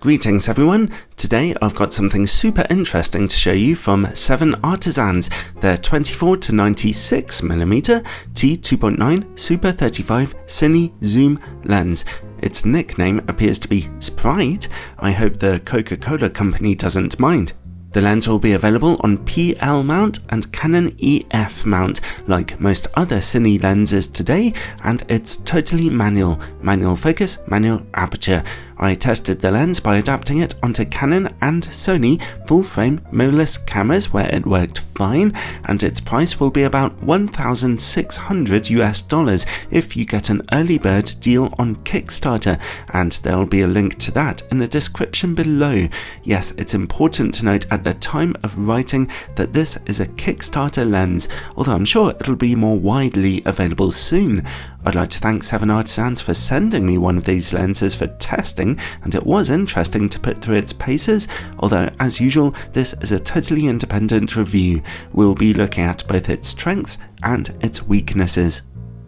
Greetings everyone, today I've got something super interesting to show you from 7Artisans, their 24-96mm T2.9 Super 35 Cine Zoom lens. Its nickname appears to be Sprite. I hope the Coca-Cola company doesn't mind. The lens will be available on PL mount and Canon EF mount, like most other Cine lenses today, and it's totally manual focus, manual aperture. I tested the lens by adapting it onto Canon and Sony full-frame mirrorless cameras where it worked fine, and its price will be about $1,600 if you get an early bird deal on Kickstarter, and there will be a link to that in the description below. Yes, it's important to note at the time of writing that this is a Kickstarter lens, although I'm sure it'll be more widely available soon. I'd like to thank 7Artisans for sending me one of these lenses for testing, and it was interesting to put through its paces, although as usual this is a totally independent review. We'll be looking at both its strengths and its weaknesses.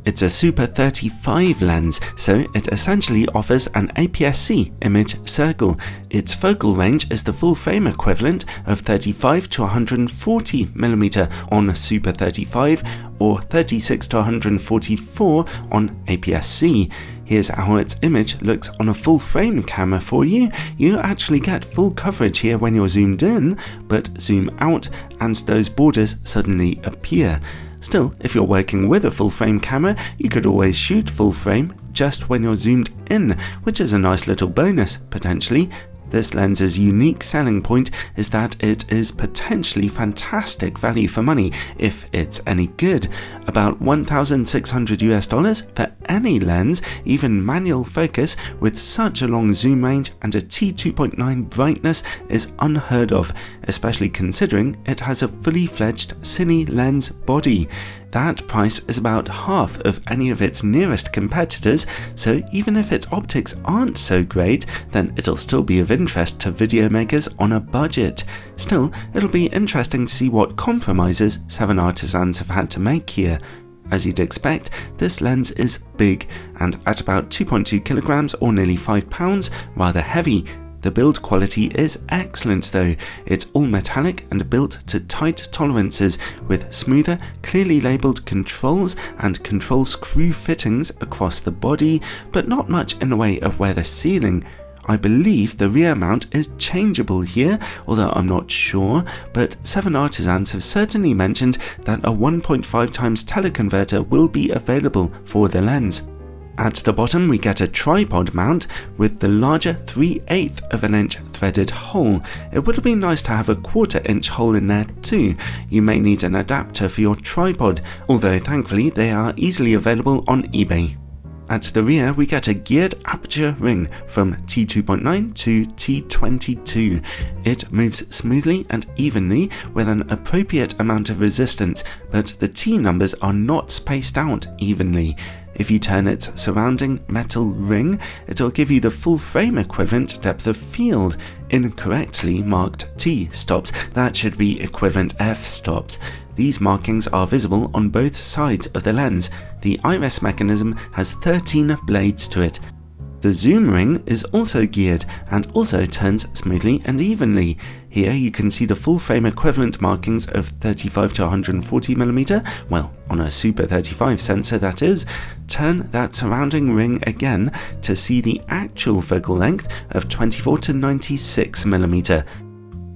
It's a Super 35 lens, so it essentially offers an aps-c image circle. Its focal range is the full frame equivalent of 35 to 140mm on Super 35 or 36 to 144 on aps-c. Here's how its image looks on a full frame camera for you. You actually get full coverage here when you're zoomed in, but zoom out and those borders suddenly appear. Still, if you're working with a full frame camera, you could always shoot full frame just when you're zoomed in, which is a nice little bonus, potentially. This lens's unique selling point is that it is potentially fantastic value for money if it's any good. About $1,600 for any lens, even manual focus, with such a long zoom range and a T2.9 brightness is unheard of, especially considering it has a fully fledged Cine lens body. That price is about half of any of its nearest competitors, so even if its optics aren't so great, then it'll still be of interest to video makers on a budget. Still, it'll be interesting to see what compromises 7Artisans have had to make here. As you'd expect, this lens is big, and at about 2.2 kilograms or nearly 5 pounds, rather heavy. The build quality is excellent though. It's all metallic and built to tight tolerances with smoother, clearly labelled controls and control screw fittings across the body, but not much in the way of weather sealing. I believe the rear mount is changeable here, although I'm not sure, but 7Artisans have certainly mentioned that a 1.5 times teleconverter will be available for the lens. At the bottom we get a tripod mount with the larger 3/8 of an inch threaded hole. It would have been nice to have a 1/4 inch hole in there too. You may need an adapter for your tripod, although thankfully they are easily available on eBay. At the rear we get a geared aperture ring from T2.9 to T22. It moves smoothly and evenly with an appropriate amount of resistance, but the T numbers are not spaced out evenly. If you turn its surrounding metal ring, it'll give you the full frame equivalent depth of field. Incorrectly marked T stops, that should be equivalent F stops. These markings are visible on both sides of the lens. The iris mechanism has 13 blades to it. The zoom ring is also geared and also turns smoothly and evenly. Here you can see the full frame equivalent markings of 35 to 140mm, well, on a Super 35 sensor that is. Turn that surrounding ring again to see the actual focal length of 24 to 96mm.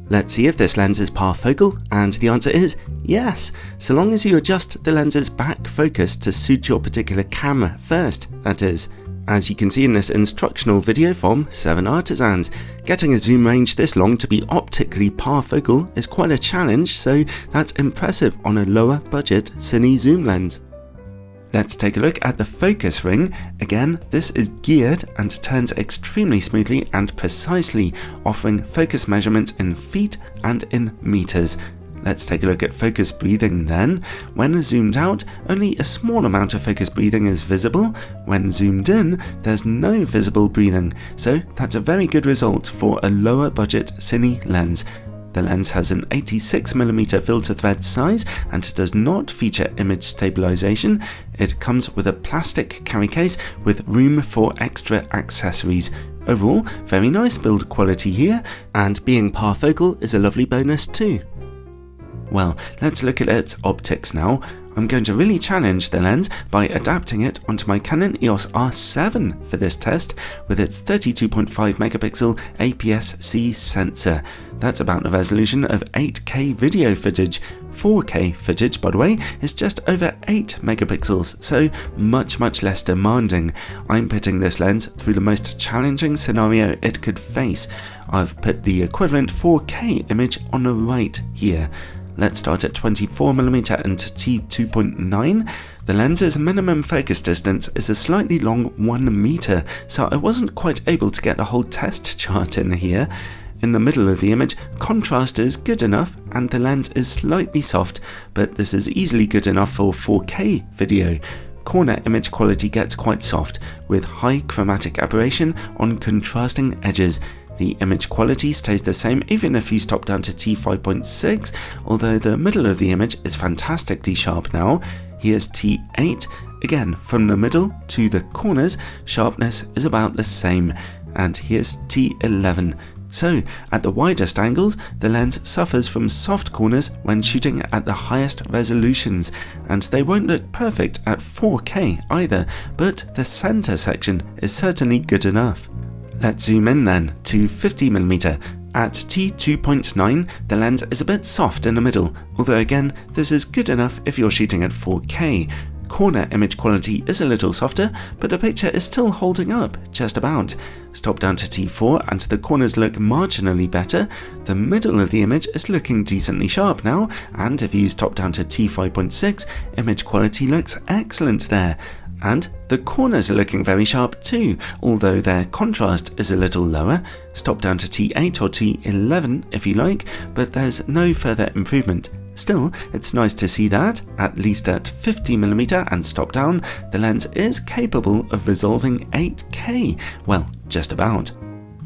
Let's see if this lens is parfocal, and the answer is yes, so long as you adjust the lens's back focus to suit your particular camera first, that is. As you can see in this instructional video from 7Artisans, getting a zoom range this long to be optically parfocal is quite a challenge, so that's impressive on a lower budget Cine zoom lens. Let's take a look at the focus ring. Again, this is geared and turns extremely smoothly and precisely, offering focus measurements in feet and in meters. Let's take a look at focus breathing then. When zoomed out, only a small amount of focus breathing is visible. When zoomed in, there's no visible breathing, so that's a very good result for a lower budget Cine lens. The lens has an 86mm filter thread size and does not feature image stabilization. It comes with a plastic carry case with room for extra accessories. Overall, very nice build quality here, and being parfocal is a lovely bonus too. Well, let's look at its optics now. I'm going to really challenge the lens by adapting it onto my Canon EOS R7 for this test with its 32.5 megapixel aps-c sensor. That's about the resolution of 8K video footage. 4K footage, by the way, is just over 8 megapixels, so much less demanding. I'm putting this lens through the most challenging scenario it could face. I've put the equivalent 4K image on the right here. Let's start at 24mm and T2.9. The lens's minimum focus distance is a slightly long 1 meter, so I wasn't quite able to get the whole test chart in here. In the middle of the image, contrast is good enough and the lens is slightly soft, but this is easily good enough for 4K video. Corner image quality gets quite soft, with high chromatic aberration on contrasting edges. The image quality stays the same even if you stop down to T5.6, although the middle of the image is fantastically sharp now. Here's T8, again from the middle to the corners, sharpness is about the same, and here's T11. So, at the widest angles, the lens suffers from soft corners when shooting at the highest resolutions, and they won't look perfect at 4K either, but the center section is certainly good enough. Let's zoom in then to 50mm. At T2.9, the lens is a bit soft in the middle, although again, this is good enough if you're shooting at 4K. Corner image quality is a little softer, but the picture is still holding up, just about. Stop down to T4 and the corners look marginally better. The middle of the image is looking decently sharp now, and if you stop down to T5.6, image quality looks excellent there. And the corners are looking very sharp too, although their contrast is a little lower. Stop down to T8 or T11 if you like, but there's no further improvement. Still, it's nice to see that, at least at 50mm and stop down, the lens is capable of resolving 8K, well, just about.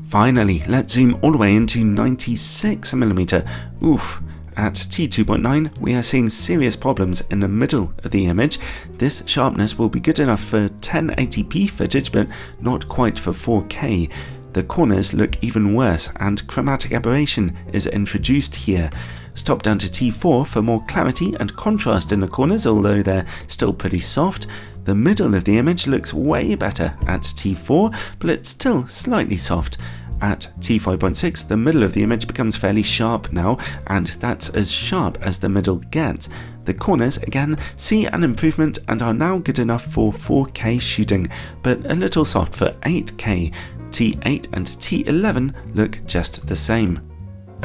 Finally, let's zoom all the way into 96mm. Oof. At T2.9, we are seeing serious problems in the middle of the image. This sharpness will be good enough for 1080p footage, but not quite for 4K. The corners look even worse, and chromatic aberration is introduced here. Stop down to T4 for more clarity and contrast in the corners, although they're still pretty soft. The middle of the image looks way better at T4, but it's still slightly soft. At T5.6, the middle of the image becomes fairly sharp now, and that's as sharp as the middle gets. The corners, again, see an improvement and are now good enough for 4K shooting, but a little soft for 8K. T8 and T11 look just the same.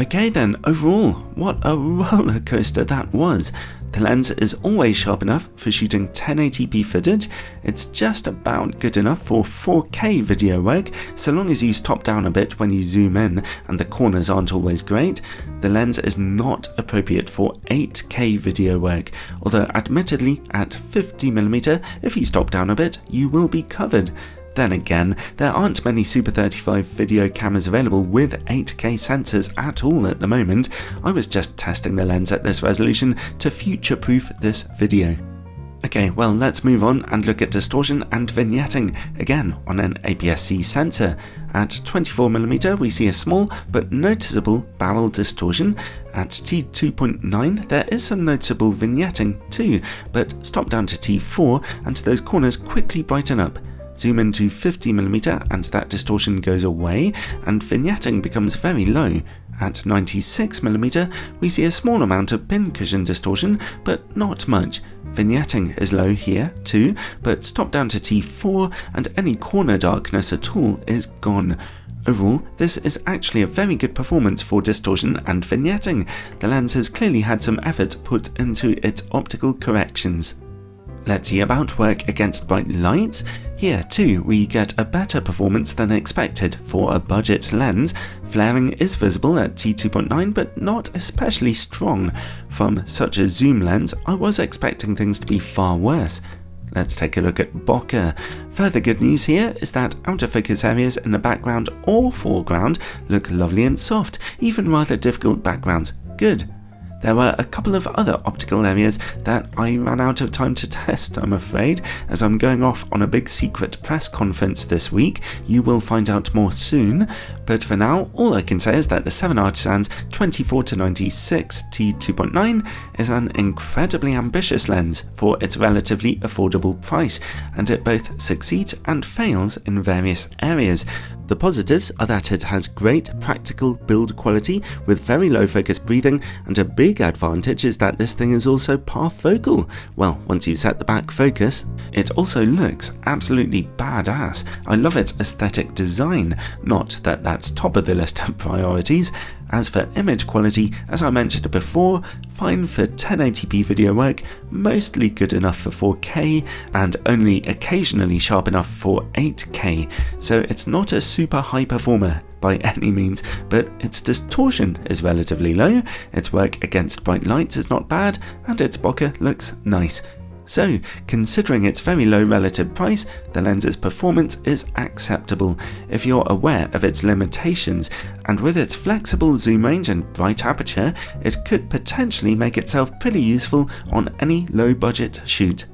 Okay then, overall, what a roller coaster that was. The lens is always sharp enough for shooting 1080p footage. It's just about good enough for 4K video work, so long as you stop down a bit when you zoom in and the corners aren't always great. The lens is not appropriate for 8K video work, although admittedly at 50mm, if you stop down a bit, you will be covered. Then again, there aren't many Super 35 video cameras available with 8K sensors at all at the moment. I was just testing the lens at this resolution to future-proof this video. Okay, well, let's move on and look at distortion and vignetting, again on an aps-c sensor. At 24mm, we see a small but noticeable barrel distortion. At T2.9, there is some noticeable vignetting too, but stop down to T4 and those corners quickly brighten up. Zoom into 50mm and that distortion goes away, and vignetting becomes very low. At 96mm, we see a small amount of pincushion distortion, but not much. Vignetting is low here too, but stop down to T4 and any corner darkness at all is gone. Overall, this is actually a very good performance for distortion and vignetting. The lens has clearly had some effort put into its optical corrections. Let's see about work against bright lights. Here too, we get a better performance than expected for a budget lens. Flaring is visible at T2.9, but not especially strong. From such a zoom lens, I was expecting things to be far worse. Let's take a look at bokeh. Further good news here is that out of focus areas in the background or foreground look lovely and soft, even rather difficult backgrounds. Good. There were a couple of other optical areas that I ran out of time to test, I'm afraid, as I'm going off on a big secret press conference this week. You will find out more soon, but for now, all I can say is that the 7Artisans 24-96 T2.9 is an incredibly ambitious lens for its relatively affordable price, and it both succeeds and fails in various areas. The positives are that it has great practical build quality with very low focus breathing, and a big advantage is that this thing is also parfocal. Well, once you set the back focus, it also looks absolutely badass. I love its aesthetic design, not that that's top of the list of priorities. As for image quality, as I mentioned before, fine for 1080p video work, mostly good enough for 4K, and only occasionally sharp enough for 8K, so it's not a super high performer by any means, but its distortion is relatively low, its work against bright lights is not bad, and its bokeh looks nice. So, considering its very low relative price, the lens's performance is acceptable if you're aware of its limitations, and with its flexible zoom range and bright aperture, it could potentially make itself pretty useful on any low budget shoot.